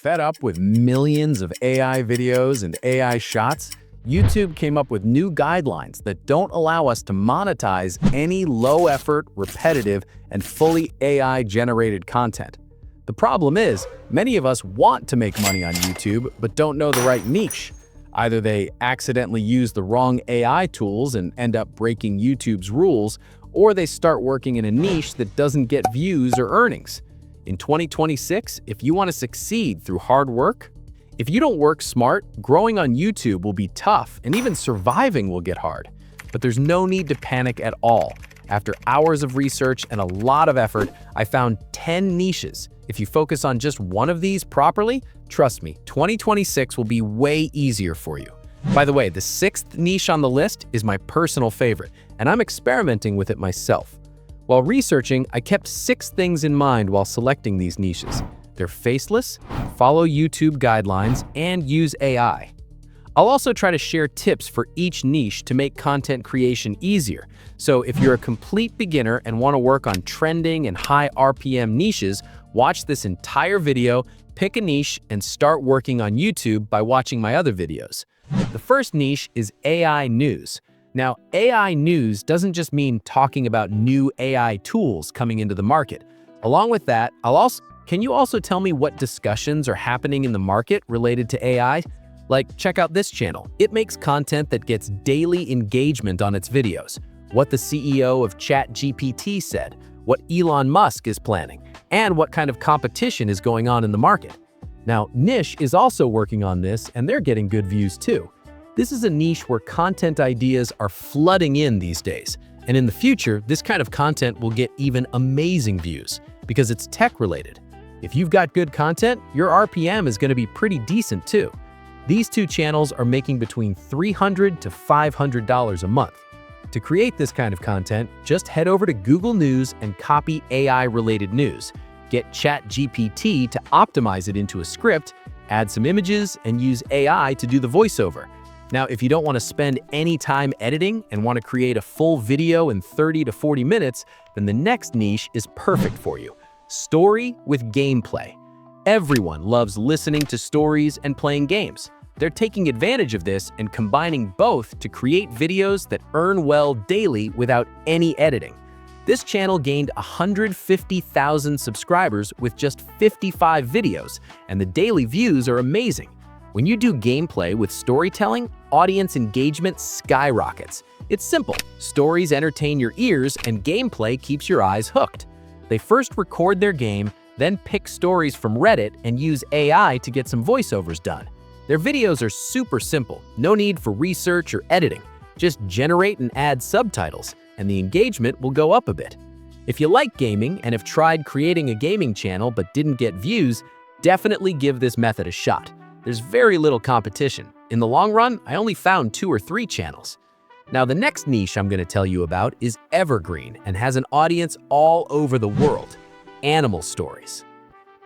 Fed up with millions of AI videos and AI shots, YouTube came up with new guidelines that don't allow us to monetize any low-effort, repetitive, and fully AI-generated content. The problem is, many of us want to make money on YouTube but don't know the right niche. Either they accidentally use the wrong AI tools and end up breaking YouTube's rules, or they start working in a niche that doesn't get views or earnings. In 2026, if you want to succeed through hard work, if you don't work smart, growing on YouTube will be tough and even surviving will get hard. But there's no need to panic at all. After hours of research and a lot of effort, I found 10 niches. If you focus on just one of these properly, trust me, 2026 will be way easier for you. By the way, the sixth niche on the list is my personal favorite, and I'm experimenting with it myself. While researching, I kept 6 things in mind while selecting these niches. They're faceless, follow YouTube guidelines, and use AI. I'll also try to share tips for each niche to make content creation easier. So if you're a complete beginner and want to work on trending and high RPM niches, watch this entire video, pick a niche, and start working on YouTube by watching my other videos. The first niche is AI news. Now, AI news doesn't just mean talking about new AI tools coming into the market. Along with that, can you also tell me what discussions are happening in the market related to AI? Like, check out this channel. It makes content that gets daily engagement on its videos. What the CEO of ChatGPT said, what Elon Musk is planning, and what kind of competition is going on in the market. Now, Niche is also working on this, and they're getting good views too. This is a niche where content ideas are flooding in these days. And in the future, this kind of content will get even amazing views because it's tech-related. If you've got good content, your RPM is going to be pretty decent too. These 2 channels are making between $300 to $500 a month. To create this kind of content, just head over to Google News and copy AI-related news. Get ChatGPT to optimize it into a script, add some images, and use AI to do the voiceover. Now, if you don't want to spend any time editing and want to create a full video in 30 to 40 minutes, then the next niche is perfect for you. Story with gameplay. Everyone loves listening to stories and playing games. They're taking advantage of this and combining both to create videos that earn well daily without any editing. This channel gained 150,000 subscribers with just 55 videos, and the daily views are amazing. When you do gameplay with storytelling, audience engagement skyrockets. It's simple. Stories entertain your ears and gameplay keeps your eyes hooked. They first record their game, then pick stories from Reddit and use AI to get some voiceovers done. Their videos are super simple, no need for research or editing. Just generate and add subtitles, and the engagement will go up a bit. If you like gaming and have tried creating a gaming channel but didn't get views, definitely give this method a shot. There's very little competition. In the long run, I only found 2 or 3 channels. Now, the next niche I'm going to tell you about is evergreen and has an audience all over the world: animal stories.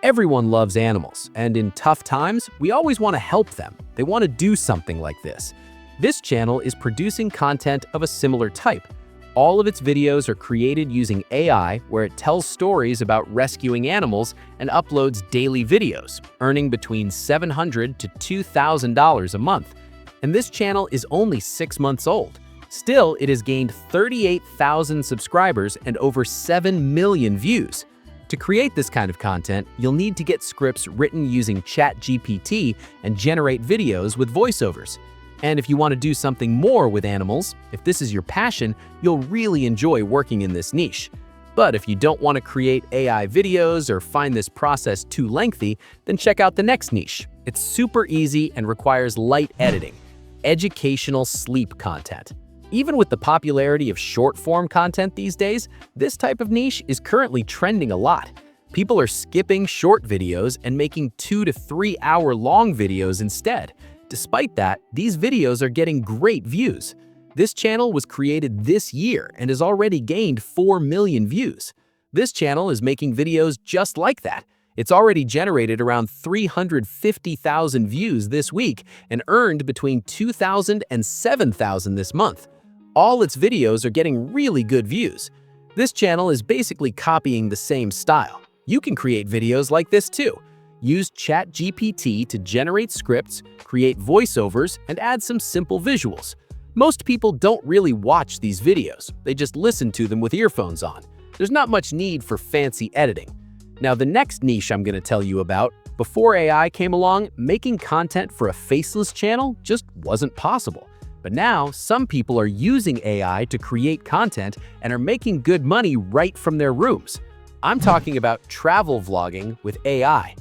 Everyone loves animals, and in tough times, we always want to help them. They want to do something like this. This channel is producing content of a similar type. All of its videos are created using AI, where it tells stories about rescuing animals and uploads daily videos, earning between $700 to $2,000 a month. And this channel is only 6 months old. Still, it has gained 38,000 subscribers and over 7 million views. To create this kind of content, you'll need to get scripts written using ChatGPT and generate videos with voiceovers. And if you want to do something more with animals, if this is your passion, you'll really enjoy working in this niche. But if you don't want to create AI videos or find this process too lengthy, then check out the next niche. It's super easy and requires light editing: educational sleep content. Even with the popularity of short-form content these days, this type of niche is currently trending a lot. People are skipping short videos and making 2 to 3 hour long videos instead. Despite that, these videos are getting great views. This channel was created this year and has already gained 4 million views. This channel is making videos just like that. It's already generated around 350,000 views this week and earned between 2,000 and 7,000 this month. All its videos are getting really good views. This channel is basically copying the same style. You can create videos like this too. Use ChatGPT to generate scripts, create voiceovers, and add some simple visuals. Most people don't really watch these videos, they just listen to them with earphones on. There's not much need for fancy editing. Now, the next niche I'm going to tell you about, before AI came along, making content for a faceless channel just wasn't possible. But now, some people are using AI to create content and are making good money right from their rooms. I'm talking about travel vlogging with AI.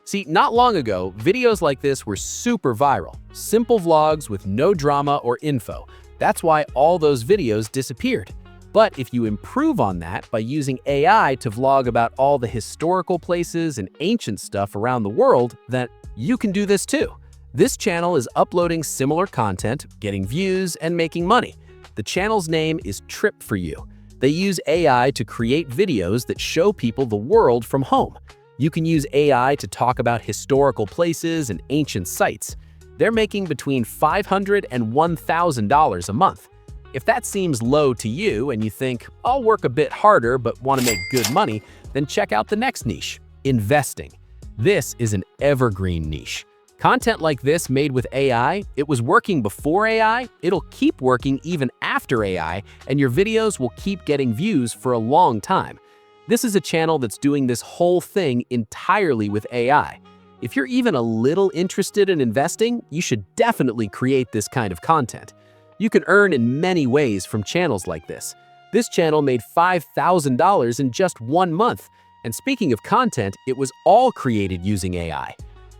See, not long ago, videos like this were super viral. Simple vlogs with no drama or info. That's why all those videos disappeared. But if you improve on that by using AI to vlog about all the historical places and ancient stuff around the world, then you can do this too. This channel is uploading similar content, getting views, and making money. The channel's name is Trip For You. They use AI to create videos that show people the world from home. You can use AI to talk about historical places and ancient sites. They're making between $500 and $1,000 a month. If that seems low to you and you think, I'll work a bit harder but want to make good money, then check out the next niche, investing. This is an evergreen niche. Content like this made with AI, it was working before AI, it'll keep working even after AI, and your videos will keep getting views for a long time. This is a channel that's doing this whole thing entirely with AI. If you're even a little interested in investing, you should definitely create this kind of content. You can earn in many ways from channels like this. This channel made $5,000 in just 1 month. And speaking of content, it was all created using AI.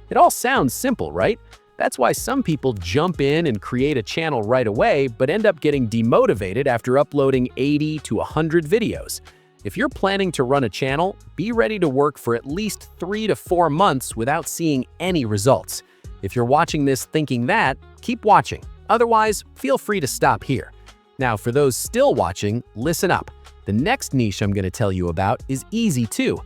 It all sounds simple, right? That's why some people jump in and create a channel right away, but end up getting demotivated after uploading 80 to 100 videos. If you're planning to run a channel, be ready to work for at least 3 to 4 months without seeing any results. If you're watching this thinking that, keep watching. Otherwise, feel free to stop here. Now, for those still watching, listen up. The next niche I'm going to tell you about is easy too,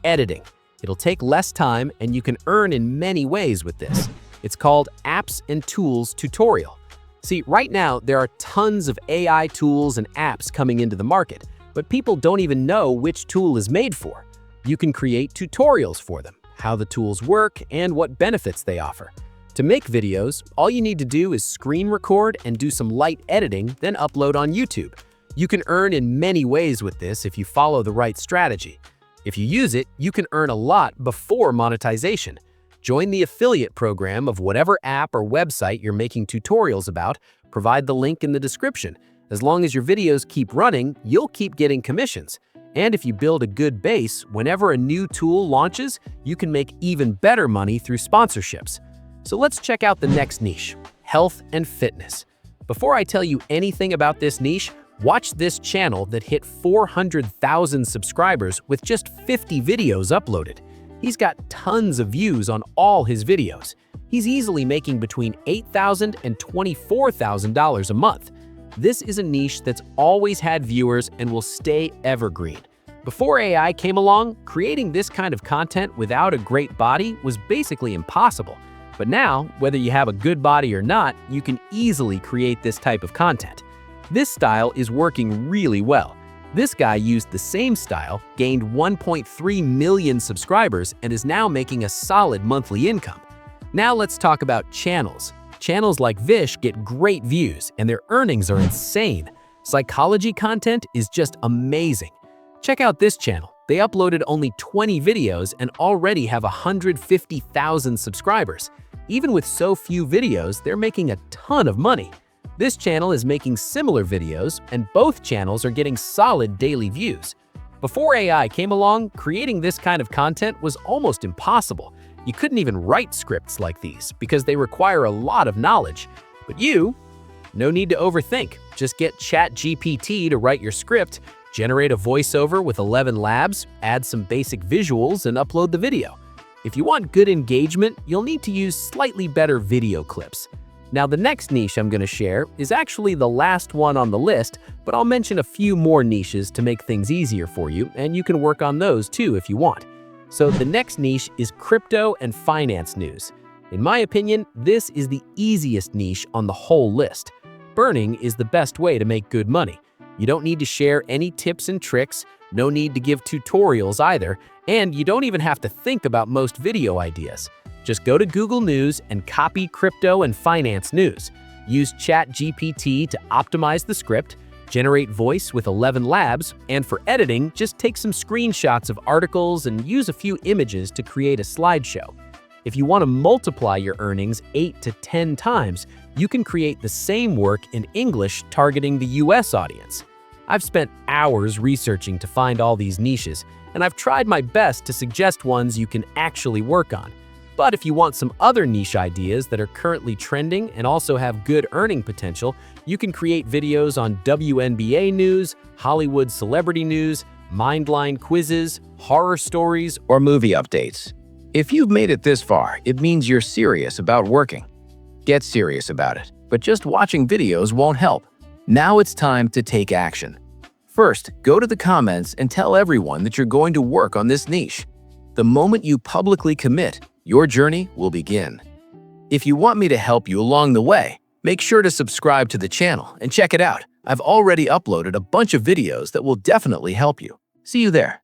editing. It'll take less time and you can earn in many ways with this. It's called Apps and Tools Tutorial. See, right now, there are tons of AI tools and apps coming into the market, but people don't even know which tool is made for. You can create tutorials for them, how the tools work, and what benefits they offer. To make videos, all you need to do is screen record and do some light editing, then upload on YouTube. You can earn in many ways with this if you follow the right strategy. If you use it, you can earn a lot before monetization. Join the affiliate program of whatever app or website you're making tutorials about. Provide the link in the description. As long as your videos keep running, you'll keep getting commissions. And if you build a good base, whenever a new tool launches, you can make even better money through sponsorships. So let's check out the next niche, health and fitness. Before I tell you anything about this niche, watch this channel that hit 400,000 subscribers with just 50 videos uploaded. He's got tons of views on all his videos. He's easily making between $8,000 and $24,000 a month. This is a niche that's always had viewers and will stay evergreen. Before AI came along, creating this kind of content without a great body was basically impossible. But now, whether you have a good body or not, you can easily create this type of content. This style is working really well. This guy used the same style, gained 1.3 million subscribers, and is now making a solid monthly income. Now let's talk about channels. Channels like Vish get great views, and their earnings are insane. Psychology content is just amazing. Check out this channel. They uploaded only 20 videos and already have 150,000 subscribers. Even with so few videos, they're making a ton of money. This channel is making similar videos, and both channels are getting solid daily views. Before AI came along, creating this kind of content was almost impossible. You couldn't even write scripts like these because they require a lot of knowledge. But no need to overthink. Just get ChatGPT to write your script, generate a voiceover with 11 labs, add some basic visuals, and upload the video. If you want good engagement, you'll need to use slightly better video clips. Now, the next niche I'm going to share is actually the last one on the list, but I'll mention a few more niches to make things easier for you, and you can work on those too if you want. So the next niche is crypto and finance news. In my opinion, this is the easiest niche on the whole list. Burning is the best way to make good money. You don't need to share any tips and tricks, No need to give tutorials either, and you don't even have to think about most video ideas. Just go to Google News and copy crypto and finance news. Use ChatGPT to optimize the script, generate voice with 11 Labs, and for editing, just take some screenshots of articles and use a few images to create a slideshow. If you want to multiply your earnings 8 to 10 times, you can create the same work in English targeting the US audience. I've spent hours researching to find all these niches, and I've tried my best to suggest ones you can actually work on. But if you want some other niche ideas that are currently trending and also have good earning potential, you can create videos on WNBA news, Hollywood celebrity news, Mindline quizzes, horror stories, or movie updates. If you've made it this far, it means you're serious about working. Get serious about it, but just watching videos won't help. Now it's time to take action. First, go to the comments and tell everyone that you're going to work on this niche. The moment you publicly commit, your journey will begin. If you want me to help you along the way, make sure to subscribe to the channel and check it out. I've already uploaded a bunch of videos that will definitely help you. See you there.